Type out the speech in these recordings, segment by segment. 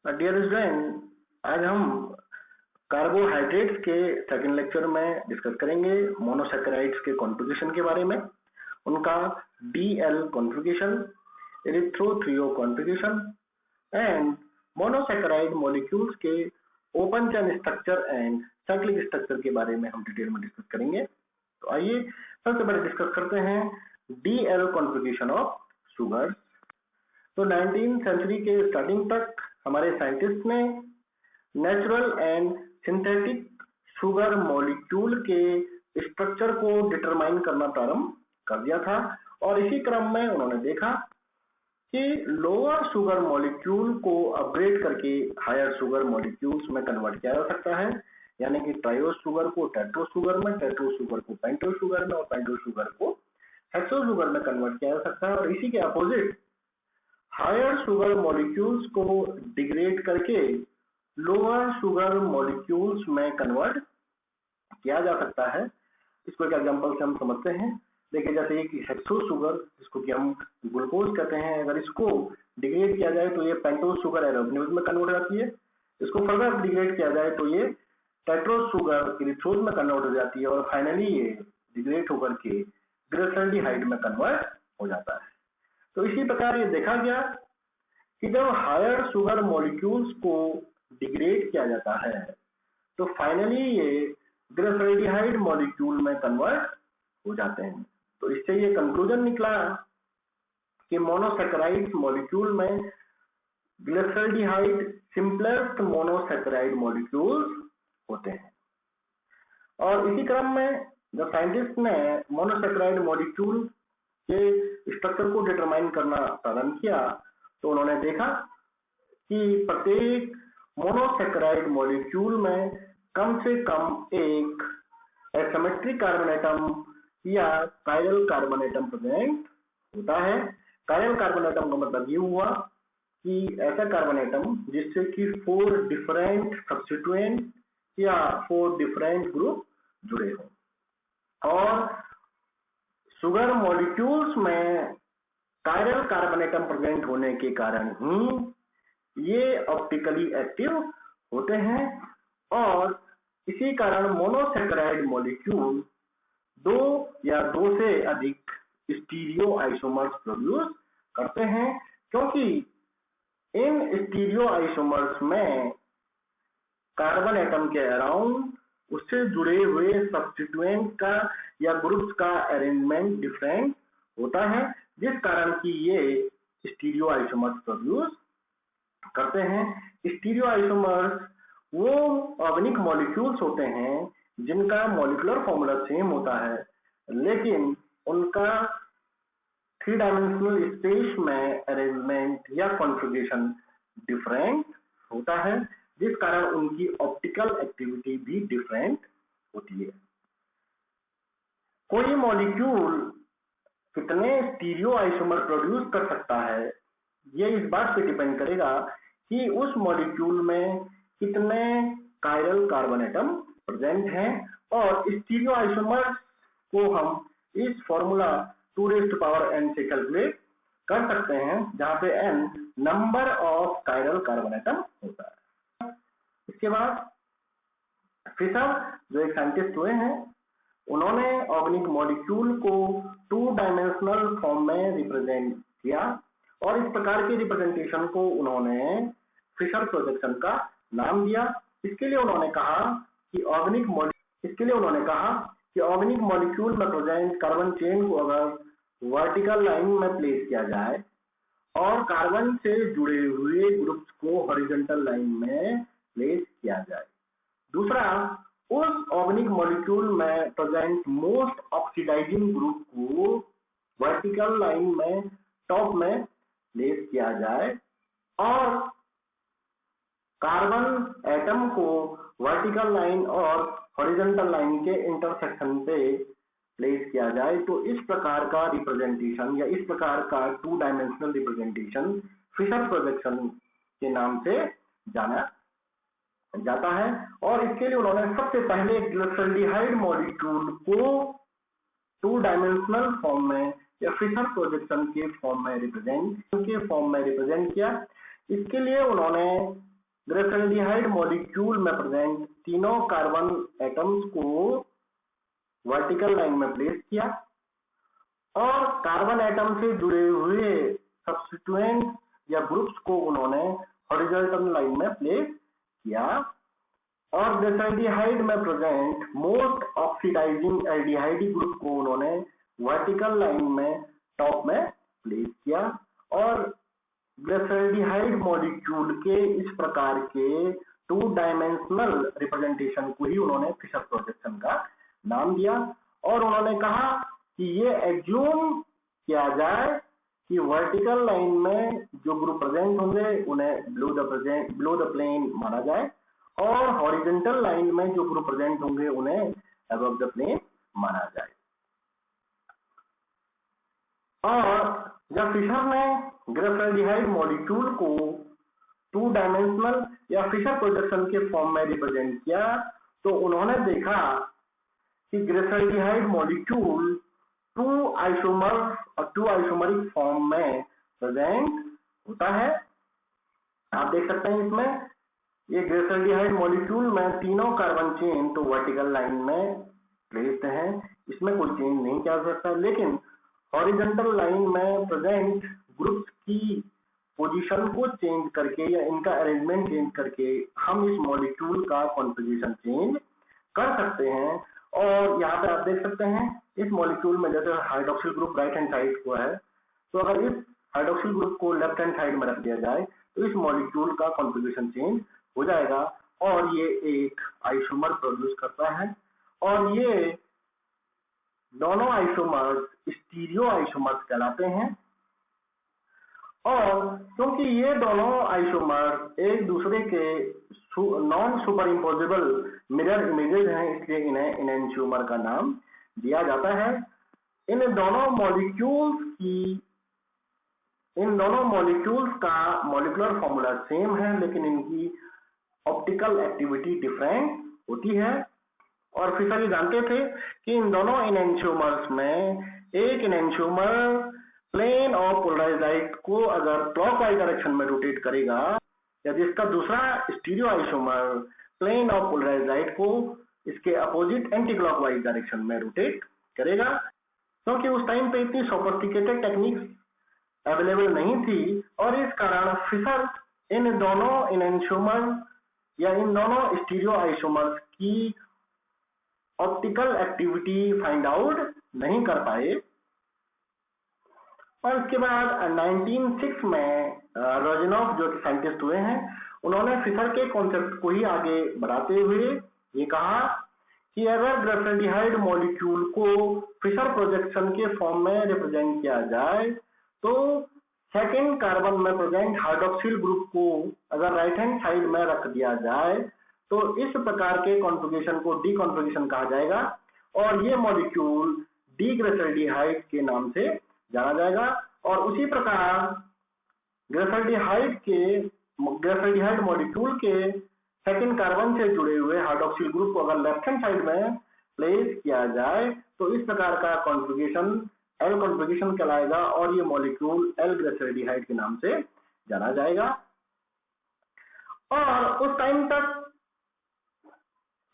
Dear student, आज हम carbohydrates के सेकंड लेक्चर में डिस्कस करेंगे मोनोसैकेराइड्स के कॉन्फ़िगरेशन के बारे में, उनका DL configuration, erythro threo configuration and monosaccharide molecules के open chain structure and cyclic structure के बारे में हम डिटेल में डिस्कस करेंगे। तो आइए सबसे पहले डिस्कस करते हैं डीएल कॉन्फ़िगरेशन ऑफ शुगर। तो 19th सेंचुरी के स्टार्टिंग तक हमारे साइंटिस्ट ने natural and synthetic sugar molecule के स्ट्रक्चर को डिटरमाइन करना प्रारंभ कर दिया था और इसी क्रम में उन्होंने देखा कि लोअर शुगर मॉलिक्यूल को अपग्रेड करके हायर शुगर मॉलिक्यूल्स में कन्वर्ट किया जा सकता है, यानी कि ट्रायोस शुगर को टेट्रो शुगर में, टेट्रो शुगर को पेंटो शुगर में और पेंटो शुगर को हेक्सो शुगर में कन्वर्ट किया जा सकता है। और इसी के अपोजिट हायर शुगर मॉलिक्यूल्स को डिग्रेड करके लोअर शुगर मॉलिक्यूल्स में कन्वर्ट किया जा सकता है। इसको एक एग्जांपल से हम समझते हैं। देखिए, जैसे एक हेक्सो शुगर जिसको कि हम ग्लूकोज कहते हैं, अगर इसको डिग्रेड किया जाए तो ये पेंटोज शुगर एरोमेटिक में कन्वर्ट हो जाती है। इसको फर्दर डिग्रेड किया जाए तो ये टेट्रोज शुगर इरिथ्रोज में कन्वर्ट हो जाती है और फाइनली ये डिग्रेड होकर के ग्लिसरॉल्डिहाइड में कन्वर्ट हो जाता है। तो इसी प्रकार ये देखा गया कि जब हायर शुगर मॉलिक्यूल्स को डिग्रेड किया जाता है तो फाइनली ये ग्लिसरॉल्डिहाइड मॉलिक्यूल में कन्वर्ट हो जाते हैं। तो इससे ये कंक्लूजन निकला कि मोनोसैकेराइड मॉलिक्यूल में ग्लिसरॉल्डिहाइड सिंपलेस्ट मोनोसैकेराइड मॉलिक्यूल्स होते हैं। और इसी क्रम में जब साइंटिस्ट ने मोनोसैकेराइड मॉलिक्यूल के स्ट्रक्चर को डिटरमाइन करना प्रारंभ किया तो उन्होंने देखा कि प्रत्येक मोनोसैकेराइड मॉलिक्यूल में कम से कम एक एसिमेट्रिक कार्बन एटम या कायरल कार्बन एटम प्रेजेंट होता है। कायरल कार्बन एटम का मतलब ये हुआ कि ऐसा कार्बन एटम जिससे कि 4 डिफरेंट सब्स्टिट्यूएंट या 4 डिफरेंट ग्रुप जुड़े हों। और शुगर मॉलिक्यूल्स में कायरल कार्बन एटम प्रेजेंट होने के कारण ही ये ऑप्टिकली एक्टिव होते हैं और इसी कारण मोनोसैकेराइड मॉलिक्यूल 2 या 2 से अधिक स्टीरियो आइसोमर्स प्रोड्यूस करते हैं, क्योंकि इन स्टीरियो आइसोमर्स में कार्बन एटम के अराउंड उससे जुड़े हुए सब्स्टिट्यूएंट का या ग्रुप्स का अरेंजमेंट डिफरेंट होता है, जिस कारण कि ये स्टीरियो आइसोमर्स प्रोड्यूस करते हैं। स्टीरियो आइसोमर्स वो ऑर्गेनिक मॉलिक्यूल्स होते हैं जिनका मॉलिक्यूलर फॉर्मूला सेम होता है, लेकिन उनका 3 डायमेंशनल स्पेस में अरेंजमेंट या कॉन्फ़िगरेशन डिफरेंट होता है, जिस कारण उनकी ऑप्टिकल एक्टिविटी भी डिफरेंट होती है। कोई मॉलिक्यूल कितने स्टीरियो आइसोमर प्रोड्यूस कर सकता है, ये इस बात पे डिपेंड करेगा कि उस मॉलिक्यूल में कितने कायरल कार्बन एटम प्रेजेंट हैं। और स्टीरियो आइसोमर्स को हम इस फॉर्मूला 2n से कैलकुलेट कर सकते हैं, जहां पे n number of chiral carbon atom होता है। इसके बाद फिशर जो एक साइंटिस्ट हुए हैं, उन्होंने ऑर्गेनिक मॉलिक्यूल को 2 डायमेंशनल फॉर्म में रिप्रेजेंट किया और इस प्रकार के रिप्रेजेंटेशन को उन्होंने फिशर प्रोजेक्शन का नाम दिया। इसके लिए उन्होंने कहा कि ऑर्गेनिक मॉलिक्यूल में प्रेजेंट कार्बन चेन को अगर वर्टिकल लाइन में प्लेस किया जाए और कार्बन से जुड़े हुए ग्रुप्स को हॉरिजॉन्टल लाइन में प्लेस किया जाए। दूसरा, उस ऑर्गेनिक मॉलिक्यूल में प्रेजेंट मोस्ट ऑक्सीडाइजिंग ग्रुप को वर्टिकल लाइन में टॉप में प्लेस किया जाए और कार्बन एटम को वर्टिकल लाइन और हॉरिजॉन्टल लाइन के इंटरसेक्शन पे प्लेस किया जाए। तो इस प्रकार का रिप्रेजेंटेशन या इस प्रकार का 2 डायमेंशनल रिप्रेजेंटेशन फिशर प्रोजेक्शन के नाम से जाना जाता है। और इसके लिए उन्होंने सबसे पहले ग्लिसरॉल्डिहाइड मॉलिक्यूल को 2 डायमेंशनल फॉर्म में या फिशर प्रोजेक्शन के फॉर्म में रिप्रेजेंट किया। इसके लिए उन्होंने ग्लिसरॉल्डिहाइड मॉलिक्यूल में प्रेजेंट तीनों कार्बन एटम्स को वर्टिकल लाइन में प्लेस किया और कार्बन एटम से जुड़े हुए सब्स्टिट्यूएंट या ग्रुप्स को उन्होंने हॉरिजॉन्टल लाइन में प्लेस किया और ग्लिसरॉल्डिहाइड में present most oxidising aldehyde group को उन्होंने वर्टिकल लाइन में टॉप में प्लेस किया और ग्लिसरॉल्डिहाइड मॉलिक्यूल के इस प्रकार के 2 डायमेंशनल रिप्रेजेंटेशन को ही उन्होंने फिशर प्रोजेक्शन का नाम दिया और उन्होंने कहा कि ये एज्यूम किया जाए कि वर्टिकल लाइन में जो ग्रुप प्रेजेंट होंगे उन्हें बिलो द प्लेन माना जाए और हॉरिजॉन्टल लाइन में जो ग्रुप प्रेजेंट होंगे उन्हें अबव द प्लेन माना जाए। और जब फिशर ने ग्लिसरॉल्डिहाइड मॉलिक्यूल को 2 डायमेंशनल या फिशर प्रोजेक्शन के फॉर्म में रिप्रेजेंट किया तो उन्होंने देखा कि ग्लिसरॉल्डिहाइड मॉलिक्यूल 2 आइसोमरिक फॉर्म में प्रेजेंट होता है। आप देख सकते हैं इसमें ये ग्लिसरॉल्डिहाइड मॉलिक्यूल में तीनों कार्बन चेन तो वर्टिकल लाइन में प्लेस्ड हैं, इसमें कोई चेंज नहीं किया जा सकता, लेकिन हॉरिजॉन्टल लाइन में प्रेजेंट ग्रुप्स की पोजीशन को चेंज करके या इनका अरेंजमेंट चेंज करके हम इस मॉलिक्यूल का कॉन्फ़िगरेशन चेंज कर सकते हैं। और यहाँ पे आप देख सकते हैं इस मॉलिक्यूल में जैसे hydroxyl group right hand side को है, तो अगर इस हाइड्रोक्सिल ग्रुप को लेफ्ट हैंड साइड में रख दिया जाए तो इस मॉलिक्यूल का कॉन्फ़िगरेशन चेंज हो जाएगा और ये एक आइसोमर प्रोड्यूस करता है और ये दोनों आइसोमर्स स्टीरियो आइसोमर्स कहलाते हैं। और क्योंकि ये दोनों आइसोमर्स एक दूसरे के non super imposable mirror images हैं, इसलिए इन्हें एनेंटियोमर का नाम दिया जाता है। इन दोनों मॉलिक्यूल्स का मॉलिक्यूलर फॉर्मूला सेम है, लेकिन इनकी ऑप्टिकल एक्टिविटी डिफरेंट होती है। और फिशर ये जानते थे कि इन दोनों एनेंटियोमर्स में एक एनेंटियोमर प्लेन ऑफ पोलराइज्ड लाइट को अगर क्लॉकवाइज डायरेक्शन में रोटेट करेगा या जिसका दूसरा stereo isomer plane of polarised light को इसके अपोजिट एंटी क्लॉकवाइज डायरेक्शन में रोटेट करेगा। क्योंकि उस टाइम पे इतनी सोफिस्टिकेटेड टेक्निक्स अवेलेबल नहीं थी और इस कारण फिशर इन दोनों एनेंटियोमर या इन दोनों स्टीरियो आइसोमर्स की ऑप्टिकल एक्टिविटी फाइंड आउट नहीं कर पाए। और इसके बाद 1906 में रोजानॉफ जो साइंटिस्ट हुए हैं, उन्होंने फिशर के कॉन्सेप्ट को ही आगे बढ़ाते हुए ये कहा कि अगर ग्लिसरॉल्डिहाइड मॉलिक्यूल को फिशर प्रोजेक्शन के फॉर्म में रिप्रेजेंट किया जाए तो सेकेंड कार्बन में प्रेजेंट हाइड्रोक्सिल ग्रुप को अगर राइट हैंड साइड में रख दिया जाए तो इस प्रकार के कॉन्फ़िगरेशन को डी कॉन्फ़िगरेशन कहा जाएगा और ये मॉलिक्यूल डी ग्लिसरॉल्डिहाइड के नाम से जाना जाएगा। और उसी प्रकार ग्लिसरॉल्डिहाइड मॉलिक्यूल के सेकेंड कार्बन से जुड़े हुए हाइड्रोक्सिल ग्रुप को अगर लेफ्ट हैंड साइड में प्लेस किया जाए तो इस प्रकार का कॉन्फ़िगरेशन एल कॉन्फ़िगरेशन कहलाएगा और ये मॉलिक्यूल एल ग्लिसरॉल्डिहाइड के नाम से जाना जाएगा। और उस टाइम तक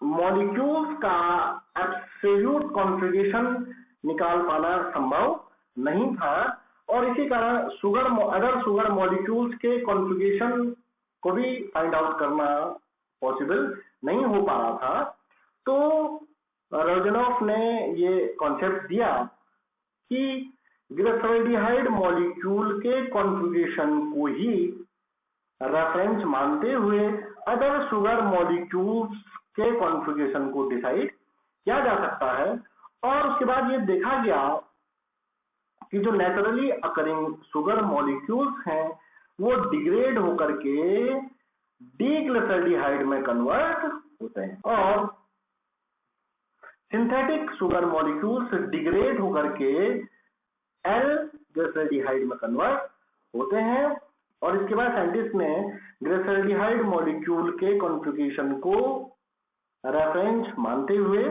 मॉलिक्यूल्स का एब्सोल्यूट कॉन्फ़िगरेशन निकाल पाना संभव नहीं था और इसी कारण अदर शुगर मॉलिक्यूल्स के कॉन्फ़िगरेशन को भी फाइंड आउट करना पॉसिबल नहीं हो पा रहा था। तो रोजानॉफ ने ये कॉन्सेप्ट दिया कि ग्लिसरॉल्डिहाइड मॉलिक्यूल के कॉन्फ़िगरेशन को ही रेफरेंस मानते हुए अदर शुगर मॉलिक्यूल्स के कॉन्फ़िगरेशन को डिसाइड किया जा सकता है। और उसके बाद ये देखा गया कि जो नेचुरली अकरिंग शुगर मॉलिक्यूल्स हैं वो डिग्रेड होकर के डी ग्लिसरॉल्डिहाइड में कन्वर्ट होते हैं और सिंथेटिक शुगर मॉलिक्यूल्स डिग्रेड होकर के एल ग्लिसरॉल्डिहाइड में कन्वर्ट होते हैं। और इसके बाद साइंटिस्ट ने ग्लिसरॉल्डिहाइड मॉलिक्यूल के कॉन्फ़िगरेशन को रेफरेंस मानते हुए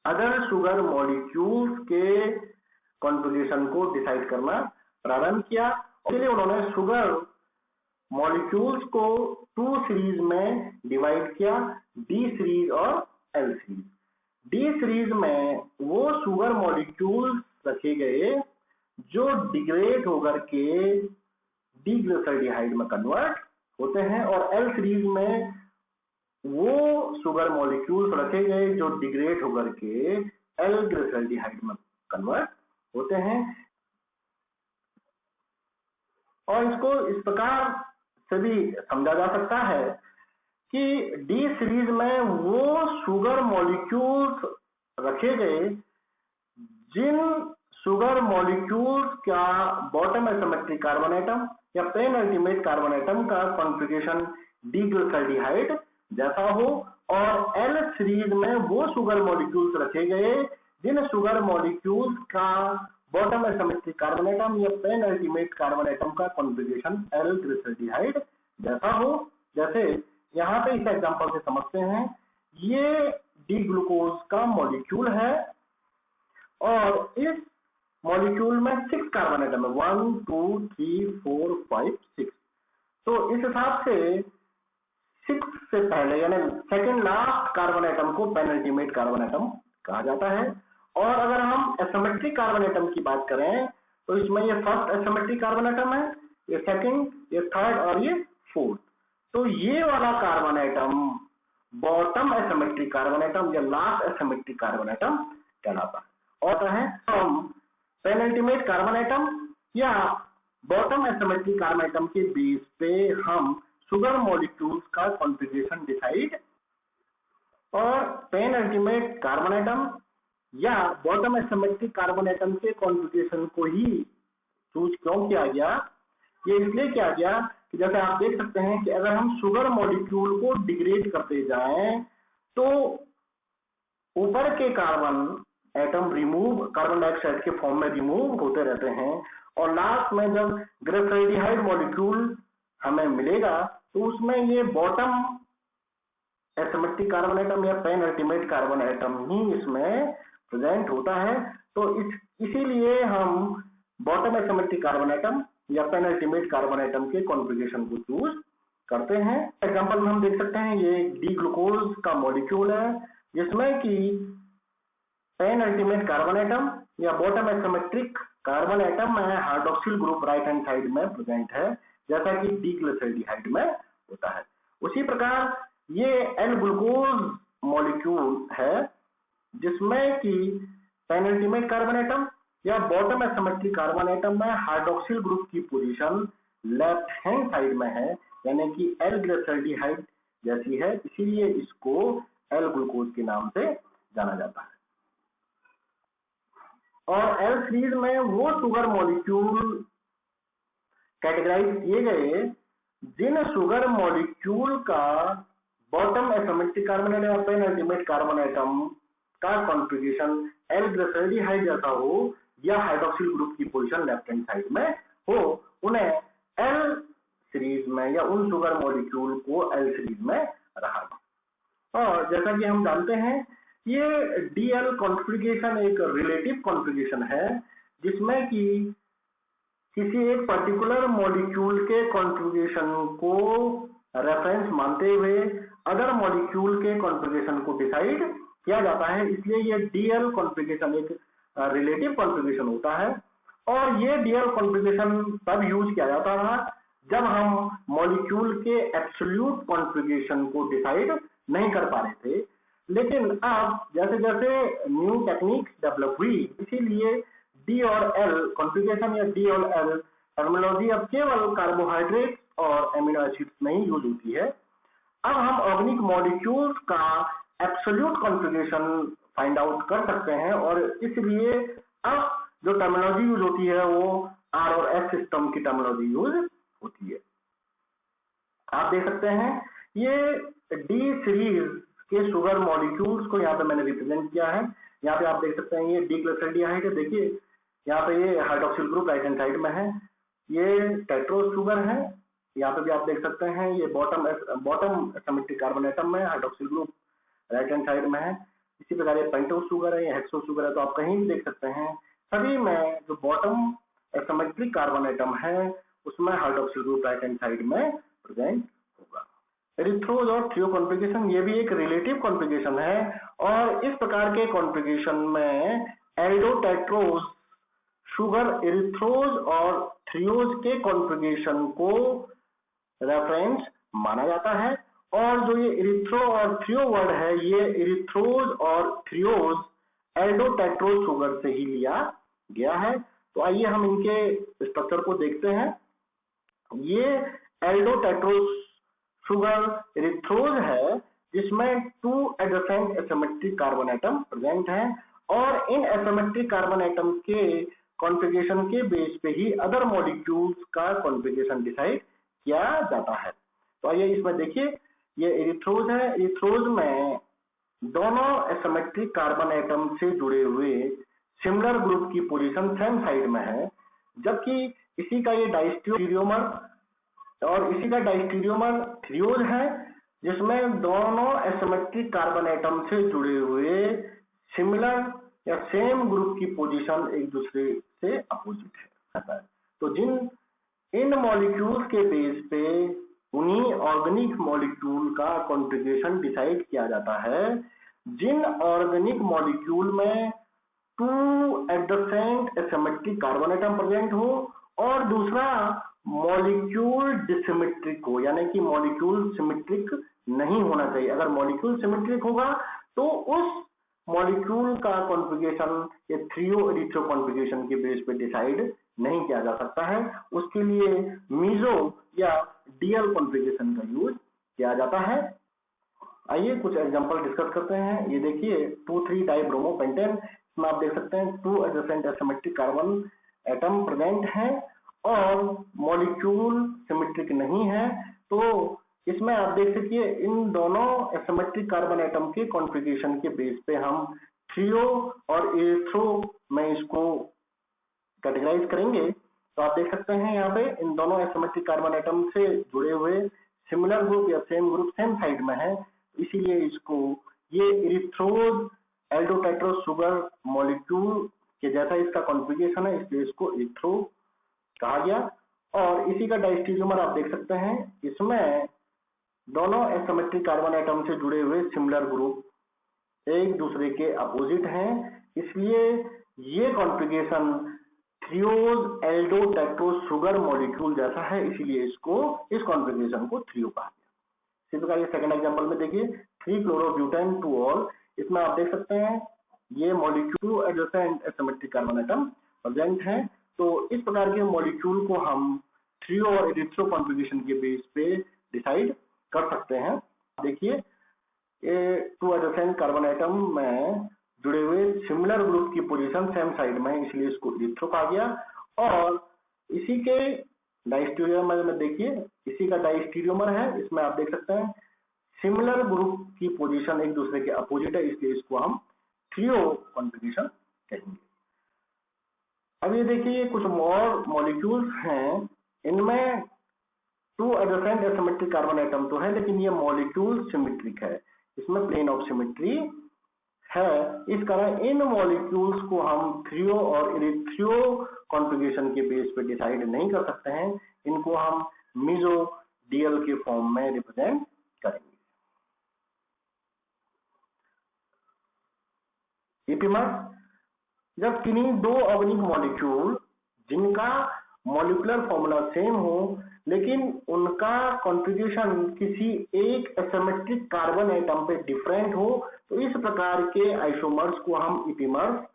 अदर शुगर मॉलिक्यूल्स के कॉन्फ़िगरेशन को डिसाइड करना प्रारंभ किया। इसलिए उन्होंने शुगर मॉलिक्यूल्स को 2 सीरीज में डिवाइड किया, डी सीरीज और एल सीरीज। डी सीरीज में वो शुगर मॉलिक्यूल्स रखे गए जो डिग्रेड होकर के डीग्लिसरॉल्डिहाइड में कन्वर्ट होते हैं, और एल सीरीज में वो शुगर मॉलिक्यूल्स रखे गए जो डिग्रेड होकर के एल ग्लिसरॉल्डिहाइड में कन्वर्ट होते हैं। और इसको इस प्रकार से भी समझा जा सकता है कि डी सीरीज में वो शुगर मॉलिक्यूल्स रखे गए जिन शुगर मॉलिक्यूल्स का बॉटम एसिमेट्रिक कार्बन एटम या पेन अल्टीमेट कार्बन एटम का कॉन्फ़िगरेशन डीग्लिसरॉल्डिहाइड जैसा हो, और एल सीरीज में वो शुगर मॉलिक्यूल्स रखे गए जिन शुगर मॉलिक्यूल्स का बॉटम एसिमेट्रिक कार्बन एटम या पेन अल्टीमेट कार्बन एटम का कॉन्फ़िगरेशन एल ग्लिसरॉल्डिहाइड जैसा हो। जैसे यहाँ पे इस एग्जांपल से समझते हैं, ये डी ग्लूकोज का मॉलिक्यूल है और इस मॉलिक्यूल में 6 कार्बन एटम है, 1 2 3 4 5 6। तो इस हिसाब से 6 से पहले यानी सेकंड लास्ट कार्बन एटम को पेनल्टीमेट कार्बन एटम कहा जाता है। और अगर हम एसिमेट्रिक कार्बन एटम की बात करें तो इसमें ये फर्स्ट एसिमेट्रिक कार्बन एटम है, ये सेकंड, ये थर्ड और ये फोर्थ। तो ये वाला carbon atom bottom asymmetric carbon atom या लास्ट एसिमेट्रिक कार्बन एटम कहलाता है। और है हम पेनल्टीमेट कार्बन एटम या बॉटम एसिमेट्रिक कार्बन एटम के बेस पे हम शुगर मॉलिक्यूल्स का कॉन्फ़िगरेशन डिसाइड, और पेनल्टीमेट कार्बन एटम या बॉटम एसिमेट्रिक कार्बन एटम के कॉन्फ़िगरेशन को ही चूज क्यों किया गया? ये इसलिए किया गया कि जैसे आप देख सकते हैं कि अगर हम शुगर मॉलिक्यूल को डिग्रेड करते जाएं तो ऊपर के carbon atom remove, carbon dioxide के फॉर्म में रिमूव होते रहते हैं, और लास्ट में जब ग्लिसरॉल्डिहाइड मॉलिक्यूल हमें मिलेगा तो उसमें ये बॉटम एसिमेट्रिक कार्बन एटम या पेन अल्टीमेट कार्बन एटम ही इसमें प्रेजेंट होता है। तो इसीलिए हम बॉटम एसिमेट्रिक कार्बन एटम या पेन अल्टीमेट कार्बन एटम के कॉन्फ़िगरेशन को चूज करते हैं। एग्जांपल में हम देख सकते हैं, ये डी ग्लूकोज का मॉलिक्यूल है जिसमें कि पेन अल्टीमेट कार्बन एटम या बॉटम एसिमेट्रिक कार्बन एटम में hydroxyl group right hand side में प्रेजेंट है, जैसा कि डीग्लिसरॉल्डिहाइड में होता है। उसी प्रकार ये एल ग्लूकोज मॉलिक्यूल है जिसमें कि पेनल्टीमेट कार्बन एटम या बॉटम एसिमेट्रिक कार्बन एटम में हाइड्रोक्सिल ग्रुप की पोजीशन लेफ्ट हैंड साइड में है, यानी कि एल ग्लिसरॉल्डिहाइड जैसी है, इसीलिए इसको एल ग्लूकोज के नाम से जाना जाता है। और एल सीरीज में वो शुगर मॉलिक्यूल कैटेगराइज किए गए जिन शुगर मॉलिक्यूल का बॉटम एसिमेट्रिक कार्बन एटम या पेनल्टीमेट कार्बन एटम का कॉन्फ़िगरेशन एल ग्लिसरॉल्डिहाइड जैसा हो या हाइड्रोक्सिल ग्रुप की पोजीशन लेफ्ट हैंड साइड में हो, उन्हें एल सीरीज में या उन शुगर मॉलिक्यूल को एल सीरीज में रखा गया। और जैसा कि हम जानते हैं, ये डीएल कॉन्फ़िगरेशन एक रिलेटिव कॉन्फ़िगरेशन है जिसमें कि किसी एक पर्टिकुलर मॉलिक्यूल के कॉन्फ़िगरेशन को रेफरेंस मानते हुए अदर मॉलिक्यूल के कॉन्फ़िगरेशन को डिसाइड किया जाता है। इसलिए ये डीएल कॉन्फ़िगरेशन एक रिलेटिव कॉन्फ़िगरेशन होता है, और ये डीएल कॉन्फ़िगरेशन तब यूज किया जाता था जब हम मॉलिक्यूल के एब्सोल्यूट कॉन्फ़िगरेशन को डिसाइड नहीं कर पा रहे थे। लेकिन अब जैसे जैसे न्यू टेक्निक्स डेवलप हुई, इसीलिए डी और एल कॉन्फ़िगरेशन या डी और एल टर्मिनोलॉजी अब केवल कार्बोहाइड्रेट और एमिनो एसिड्स में ही यूज होती है। अब हम ऑर्गेनिक मॉलिक्यूल्स का एब्सोल्यूट कॉन्फ़िगरेशन फाइंड आउट कर सकते हैं, और इसलिए अब जो टर्मिनोलॉजी यूज होती है वो आर और एस सिस्टम की टर्मिनोलॉजी यूज होती है। आप देख सकते हैं ये डी सीरीज के शुगर मॉलिक्यूल्स को यहाँ पे मैंने रिप्रेजेंट किया है। यहाँ पे आप देख सकते हैं ये डीग्लिसरॉल्डिहाइड है, देखिए यहाँ पे ये hydroxyl group right hand side में है, ये टेट्रोज शुगर है, यहाँ पे भी आप देख सकते हैं ये बॉटम एसिमेट्रिक कार्बन एटम में hydroxyl group right hand side में है। इसी प्रकार ये पेंटोज शुगर है, ये हेक्सोज शुगर है। तो आप कहीं भी देख सकते हैं सभी में जो बॉटम एसिमेट्रिक कार्बन एटम है उसमें hydroxyl group right hand side में प्रेजेंट होगा। एरिथ्रोज और थ्रियो कॉन्फ़िगरेशन ये भी एक रिलेटिव कॉन्फ़िगरेशन है और इस प्रकार के कॉन्फ़िगरेशन में एल्डोटेट्रोज शुगर एरिथ्रोज और थ्रियोज के कॉन्फ़िगरेशन को रेफरेंस माना जाता है और जो ये एरिथ्रो और थ्रियो वर्ड है ये एरिथ्रोज और थ्रियोज एल्डोटेट्रोज शुगर से ही लिया गया है। तो आइए हम इनके स्ट्रक्चर को देखते हैं। ये एल्डोटेट्रोज शुगर एरिथ्रोज है जिसमें 2 adjacent asymmetric carbon atom present हैं और इन एसिमेट्रिक कार्बन एटम के कॉन्फ़िगरेशन के बेस पे ही अदर मॉलिक्यूल्स का कॉन्फ़िगरेशन डिसाइड किया जाता है। तो आइए इसमें देखिए, ये एरिथ्रोज है। एरिथ्रोज में दोनों एसिमेट्रिक कार्बन एटम से जुड़े हुए सिमिलर ग्रुप की पोजीशन सेम साइड में है, जबकि इसी का ये डायस्टीरियोमर और इसी का डायस्टीरियोमर थ्रियोज है जिसमें दोनों एसिमेट्रिक कार्बन एटम से जुड़े हुए सिमिलर या सेम ग्रुप की पोजीशन एक दूसरे से अपोजिट है। तो इन मॉलिक्यूल्स के बेस पे उन्हीं ऑर्गेनिक मॉलिक्यूल का कॉन्फ़िगरेशन डिसाइड किया जाता है। जिन ऑर्गेनिक मॉलिक्यूल में 2 adjacent asymmetric carbon atom present हो और दूसरा मॉलिक्यूल डिसिमेट्रिक हो, यानी कि मॉलिक्यूल सिमेट्रिक नहीं होना चाहिए। अगर मॉलिक्यूल सिमेट्रिक होगा तो उस मॉलिक्यूल का कॉन्फ़िगरेशन ये थ्रियो एरिथ्रो कॉन्फ़िगरेशन के बेस पे डिसाइड नहीं किया जा सकता है। उसके लिए मीजो या डीएल कॉन्फ़िगरेशन का यूज किया जाता है। आइए कुछ एग्जांपल डिस्कस करते हैं। ये देखिए 2,3 डाइब्रोमोपेंटेन, इसमें आप देख सकते हैं 2 adjacent asymmetric carbon atom present हैं और मॉलिक्यूल सिमेट्रिक नहीं है। तो इसमें आप देख सकिए इन दोनों एसिमेट्रिक कार्बन एटम के कॉन्फ़िगरेशन के बेस पे हम थ्रियो और एरिथ्रो में इसको कैटेगराइज करेंगे। तो आप देख सकते हैं यहाँ पे इन दोनों एसिमेट्रिक कार्बन एटम से जुड़े हुए सिमिलर ग्रुप या सेम ग्रुप सेम साइड में है, इसीलिए इसको ये एरिथ्रोज एल्डोटेट्रोज शुगर मॉलिक्यूल के जैसा इसका कॉन्फ़िगरेशन है, इसलिए इसको एरिथ्रो कहा गया। और इसी का डायस्टीरियोमर आप देख सकते हैं, इसमें दोनों एसिमेट्रिक कार्बन एटम से जुड़े हुए सिमिलर ग्रुप एक दूसरे के अपोजिट हैं, इसलिए ये कॉन्फ़िगरेशन थ्रियोज एल्डोटेट्रोज शुगर मॉलिक्यूल जैसा है, इसीलिए इसको इस कॉन्फ़िगरेशन को थ्रियो कहा गया। इसी प्रकार ये सेकंड एग्जांपल में देखिए 3-chlorobutyne 2-ol, इसमें आप देख सकते हैं ये molecule adjacent asymmetric carbon atom present है। तो इस प्रकार के मॉलिक्यूल को हम थ्रियो और एरिथ्रो कॉन्फ़िगरेशन के बेस पे डिसाइड कर सकते हैं। देखिए ये 2 एडजेसेंट कार्बन एटम में जुड़े हुए सिमिलर ग्रुप की पोजीशन सेम साइड में है, इसलिए इसको एरिथ्रो कहा गया। और इसी के डायस्टीरियोमर में देखिए, इसी का डायस्टीरियोमर है, इसमें आप देख सकते हैं सिमिलर ग्रुप की पोजीशन एक दूसरे के अपोजिट है, इसलिए इसको हम थ्रियो कॉन्फ़िगरेशन कहेंगे। अब ये देखिए कुछ और मॉलिक्यूल्स हैं, इनमें 2 एडजेसेंट एसिमेट्रिक कार्बन एटम तो है लेकिन ये मॉलिक्यूल सिमेट्रिक है, इसमें प्लेन ऑफ सिमेट्री है। इस कारण इन मॉलिक्यूल्स को हम थ्रियो और एरिथ्रो कॉन्फ़िगरेशन के बेस पे डिसाइड नहीं कर सकते हैं, इनको हम मीजो डीएल के फॉर्म में रिप्रेजेंट करेंगे। एपीमर, जब किन्हीं 2 ऑर्गेनिक मॉलिक्यूल जिनका मॉलिक्यूलर फॉर्मूला सेम हो लेकिन उनका कॉन्फ़िगरेशन किसी एक एसिमेट्रिक कार्बन एटम पे डिफरेंट हो, तो इस प्रकार के आइसोमर्स को हम एपीमर्स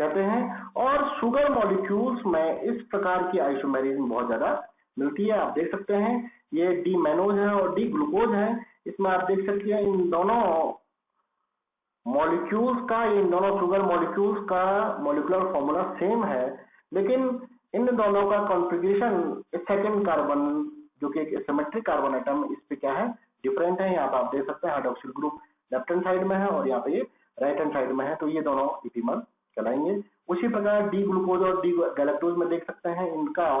कहते हैं। और शुगर मॉलिक्यूल्स में इस प्रकार की आइसोमेरिज्म बहुत ज्यादा मिलती है। आप देख सकते हैं ये डी मैनोज है और डी ग्लूकोज है, इसमें आप देख सकते हैं इन दोनों मॉलिक्यूल्स का, इन दोनों शुगर मॉलिक्यूल्स का मॉलिक्यूलर फॉर्मूला सेम है, लेकिन इन दोनों का कॉन्फ़िगरेशन सेकंड कार्बन जो कि एक सिमेट्रिक कार्बन एटम, इस पे क्या है डिफरेंट है। यहाँ पे आप देख सकते हैं hydroxyl group left hand side में है और यहाँ पे ये राइट हैंड साइड में है, तो ये दोनों एपीमर कहलाएंगे। उसी प्रकार डी ग्लूकोज और डी गैलेक्टोज में देख सकते हैं इनका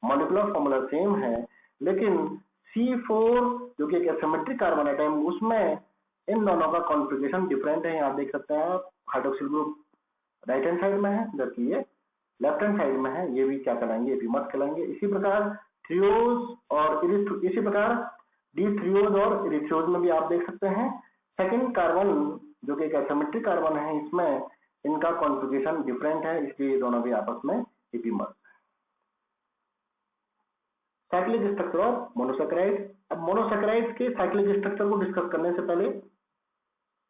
मॉलिक्यूलर फॉर्मूला सेम है, लेकिन C4 जो कि एक सिमेट्रिक कार्बन एटम, उसमें इन दोनों का कॉन्फ़िगरेशन डिफरेंट है। यहाँ देख सकते हैं आप hydroxyl group right hand side में है जबकि ये लेफ्ट हैंड साइड में है, ये भी क्या कहलाएंगे एपीमर्स कहलाएंगे। इसी प्रकार थ्रियोज और इसी प्रकार डिथ्रियोज और इरिथ्रियोज में भी आप देख सकते हैं सेकंड कार्बन जो कि एक एसिमेट्रिक कार्बन है, इसमें इनका कॉन्फ़िगरेशन डिफरेंट है, इसलिए दोनों भी आपस में epimer. Cyclic structure of monosaccharide. अब मोनोसैकेराइड के साइक्लिक स्ट्रक्चर को डिस्कस करने से पहले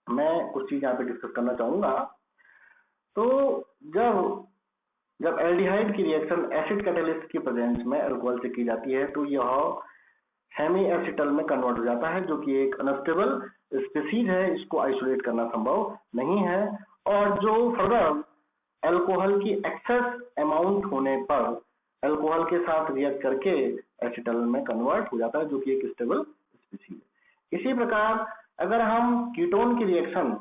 मैं कुछ चीज यहाँ पे डिस्कस करना चाहूंगा। तो जब एल्डिहाइड की रिएक्शन एसिड कैटालिस्ट की प्रेजेंस में अल्कोहल से की जाती है तो यह हेमी एसिटल में कन्वर्ट हो जाता है, जो कि एक अनस्टेबल स्पीसीज है, इसको आइसोलेट करना संभव नहीं है। और जो फर्दर अल्कोहल की एक्सेस अमाउंट होने पर अल्कोहल के साथ रिएक्ट करके एसिटल में कन्वर्ट हो जाता है, जो कि एक स्टेबल स्पीसीज है। इसी प्रकार अगर हम कीटोन की रिएक्शन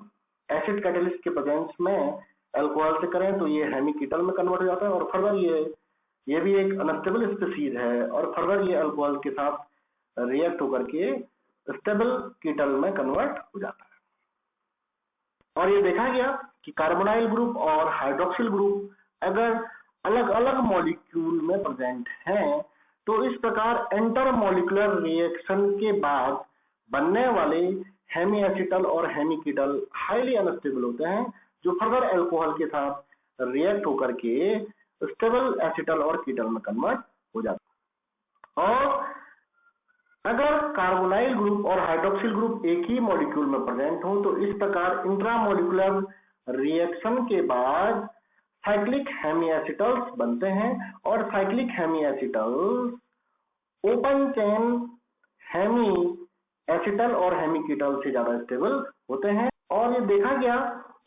एसिड कैटालिस्ट के प्रेजेंस में अल्कोहल से करें तो ये हेमी कीटल में कन्वर्ट हो जाता है और फर्दर ये भी एक अनस्टेबल स्पीसीज है और फर्दर ये अल्कोहल के साथ रिएक्ट होकर के स्टेबल कीटल में कन्वर्ट हो जाता है। और ये देखा गया कि कार्बोनाइल ग्रुप और हाइड्रोक्सिल ग्रुप अगर अलग अलग मॉलिक्यूल में प्रेजेंट हैं तो इस प्रकार इंटर मॉलिक्यूलर रिएक्शन के बाद बनने वाले हेमी एसिटल और हेमी कीटल हाईली अनस्टेबल होते हैं, जो फर्दर अल्कोहल के साथ रिएक्ट होकर के स्टेबल एसिटल और कीटल में कन्वर्ट हो जाता है। और अगर कार्बोनाइल ग्रुप और हाइड्रोक्सिल ग्रुप एक ही मॉलिक्यूल में प्रेजेंट हो तो इस प्रकार इंट्रामोलिकुलर रिएक्शन के बाद साइक्लिक हेमी एसिटल्स बनते हैं और cyclic hemi acetals open chain hemi acetal और हेमी कीटल से ज्यादा स्टेबल होते हैं। और ये देखा गया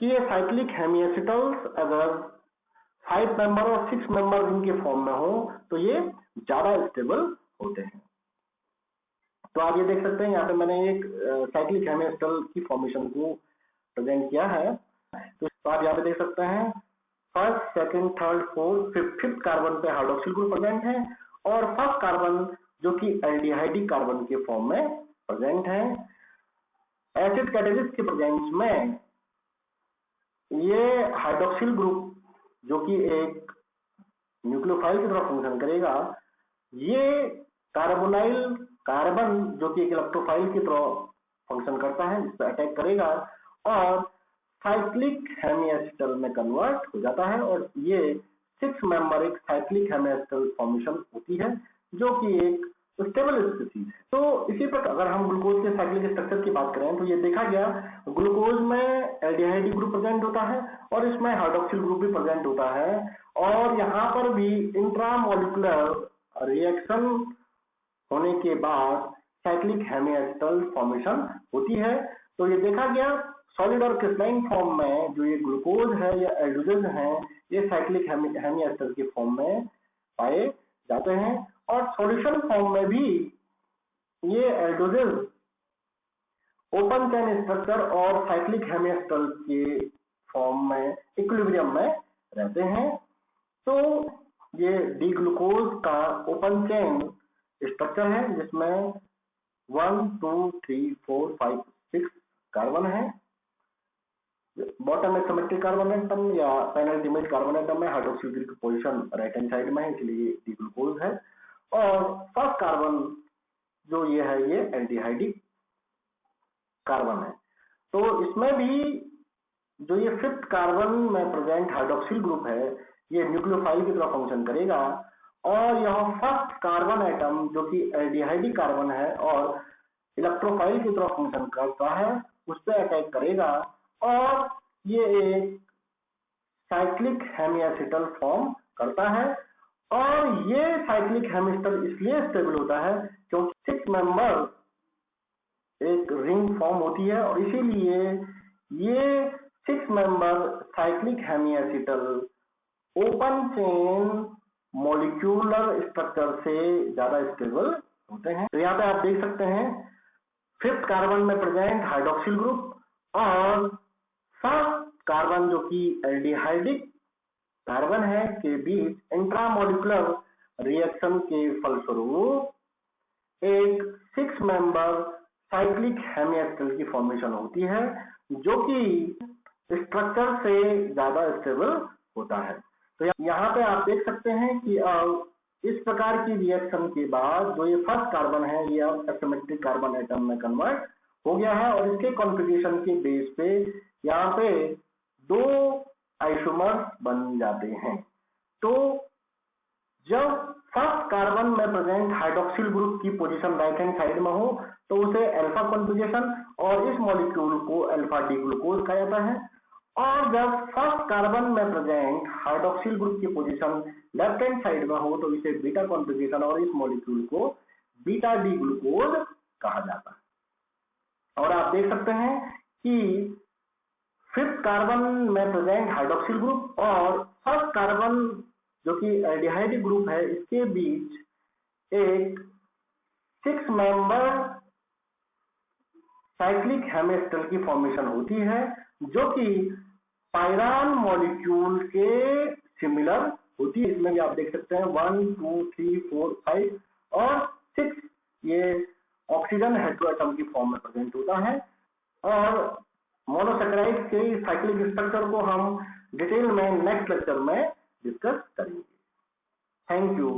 कि ये साइक्लिक हेमी एसिटल्स अगर 5 मेंबर और 6 मेंबर इनके फॉर्म में हो तो ये ज्यादा स्टेबल होते हैं। तो आप ये देख सकते हैं यहाँ पे मैंने एक साइक्लिक हेमी एसिटल की फॉर्मेशन को प्रेजेंट किया है। तो आप यहाँ पे देख सकते हैं first, second, third, fourth, fifth carbon पे हाइड्रोक्सिल ग्रुप प्रेजेंट है और फर्स्ट कार्बन जो कि एल्डिहाइडिक कार्बन के फॉर्म में प्रेजेंट है। एसिड कैटालिस्ट के प्रेजेंस में ये हाइड्रोक्सिल ग्रुप जो कि एक न्यूक्लियोफाइल की तरह फंक्शन करेगा, ये कार्बोनाइल कार्बन जो कि एक इलेक्ट्रोफाइल की तरह फंक्शन करता है, इस पर अटैक करेगा और साइक्लिक हेमी एसिटल में कन्वर्ट हो जाता है और ये 6 मेंबर एक साइक्लिक हेमी एसिटल फॉर्मेशन होती है, जो कि एक स्टेबल स्पीसीज है। तो इसी प्रकार अगर हम ग्लूकोज के साइक्लिक स्ट्रक्चर की बात करें तो ये देखा गया ग्लूकोज में एल्डिहाइड ग्रुप प्रेजेंट होता है और इसमें हाइड्रोक्सिल ग्रुप भी प्रेजेंट होता है और यहाँ पर भी इंट्रामोलिकुलर रिएक्शन होने के बाद साइक्लिक हेमी एसिटल फॉर्मेशन होती है। तो ये देखा गया सॉलिड और क्रिस्टलाइन फॉर्म में जो ये ग्लूकोज है या एल्डोजेज हैं, ये साइक्लिक हेमी एसिटल के फॉर्म में पाए जाते हैं और सॉल्यूशन फॉर्म में भी ये एल्डोजेज ओपन चेन स्ट्रक्चर और साइक्लिक हेमी एसिटल के फॉर्म में इक्विलिब्रियम में रहते हैं। तो ये डी ग्लूकोज का ओपन चेन स्ट्रक्चर है जिसमें 1 2 3 4 5 6 कार्बन है। बॉटम में सिमेट्रिक कार्बन एटम या पेनल्टीमेट कार्बन एटम में हाइड्रोक्सिल ग्रुप की पोजीशन राइट हैंड साइड में है, इसलिए डी ग्लूकोज है। और फर्स्ट कार्बन जो ये है ये एल्डिहाइडिक कार्बन है। तो इसमें भी जो ये फिफ्थ कार्बन में प्रेजेंट हाइड्रोक्सिल ग्रुप है, ये न्यूक्लियोफाइल की तरह फंक्शन करेगा और यह फर्स्ट कार्बन एटम जो कि एल्डिहाइडिक कार्बन है और इलेक्ट्रोफाइल की तरह फंक्शन करता है, उस पर अटैक करेगा और ये एक साइक्लिक हेमी एसिटल फॉर्म करता है। और ये साइक्लिक हेमी एसिटल इसलिए स्टेबल होता है क्योंकि 6 मेंबर एक रिंग फॉर्म होती है और इसीलिए ये 6 member cyclic hemiacetal open chain molecular structure से ज्यादा स्टेबल होते हैं। तो यहाँ पे आप देख सकते हैं फिफ्थ कार्बन में प्रेजेंट हाइड्रोक्सिल ग्रुप और फर्स्ट कार्बन जो कि एल्डिहाइडिक कार्बन है के बीच इंट्रामोलिकुलर रिएक्शन के फलस्वरूप एक 6 मेंबर साइक्लिक हेमी एसिटल की फॉर्मेशन होती है, जो कि स्ट्रक्चर से ज्यादा स्टेबल होता है। तो यहाँ पे आप देख सकते हैं कि इस प्रकार की रिएक्शन के बाद जो ये फर्स्ट कार्बन है ये अब एसिमेट्रिक कार्बन एटम में कन्वर्ट हो गया है और इसके कॉन्फ़िगरेशन के बेस पे यहाँ पे दो आइसोमर्स बन जाते हैं। तो जब फर्स्ट कार्बन में प्रेजेंट हाइड्रोक्सिल ग्रुप की पोजीशन राइट हैंड साइड में हो तो उसे अल्फा कॉन्फ़िगरेशन और इस मॉलिक्यूल को अल्फा डी ग्लूकोज कहा जाता है। और जब फर्स्ट कार्बन में प्रेजेंट हाइड्रोक्सिल ग्रुप की पोजीशन लेफ्ट हैंड साइड में हो तो इसे बीटा कॉन्फ़िगरेशन और इस मॉलिक्यूल को बीटा डी ग्लूकोज कहा जाता है। और आप देख सकते हैं कि फिफ्थ कार्बन में प्रेजेंट हाइड्रोक्सिल ग्रुप और फर्स्ट कार्बन जो कि एल्डिहाइड ग्रुप है इसके बीच एक 6 मेंबर साइक्लिक हेमिस्टर की फॉर्मेशन होती है जो कि पायरान मॉलिक्यूल के सिमिलर होती है। इसमें भी आप देख सकते हैं 1 2 3 4 5 और 6 ये ऑक्सीजन हेटेरोएटम की फॉर्म में प्रेजेंट होता है। और मोनोसैकेराइड के साइक्लिक स्ट्रक्चर को हम डिटेल में नेक्स्ट लेक्चर में डिस्कस करेंगे। Thank you.